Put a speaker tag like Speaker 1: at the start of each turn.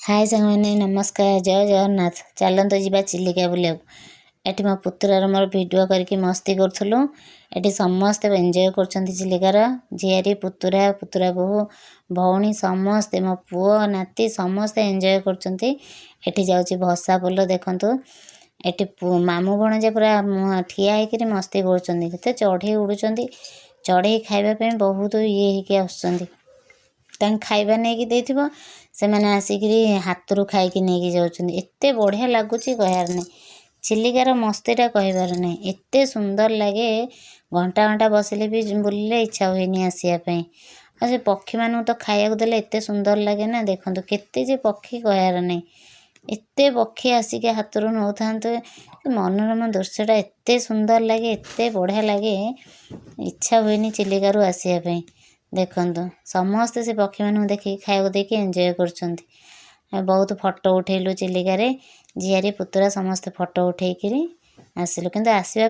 Speaker 1: हाय सांगने नमस्कार जय जगन्नाथ। चलते जीवा चिलिका बुलिया एटी मो पुतुरार मोर भिडियो करके मस्ती करूँ। एटी समस्ते एंजॉय कर चिलिकार झीआरी पुतुरा पुतुरा बोहू भौणी समस्ते मो पुओ नाती समस्ते एंजॉय कर जाऊँगी भसा पोल देखु। एटी मामू भणजे पूरा ठिया होकर मस्ती कर चढ़ई उड़ुं चढ़ई खावाई बहुत ये आसुँच खाଇବା नहीं देथिबो से मैंने आसिक हाथ रू खाई नहीं जाऊँ। एते बढ़िया लगुच कहार नहीं चिलिकार मस्तीटा कहबार नहीं एते सुंदर लगे। घंटा घंटा बसिले भी बुलिले इच्छा हुए आसापी और से पक्षी मानू तो खाया देले एते सुंदर लगे ना। देखो केते जे पक्षी कहार नहीं एते पक्षी आसिक हाथ रू नौ था मनोरम दृश्यटा एते सुंदर लगे एते बढ़िया लगे इच्छा हुए चिलिका आसापी। देखु समस्ते से पक्षी मानू देखिए खाया देके एंजॉय कर बहुत फोटो उठेलु चिलिकार झीआरी पुतुरा समस्ते फोटो उठेक आसिलु किंतु आसवा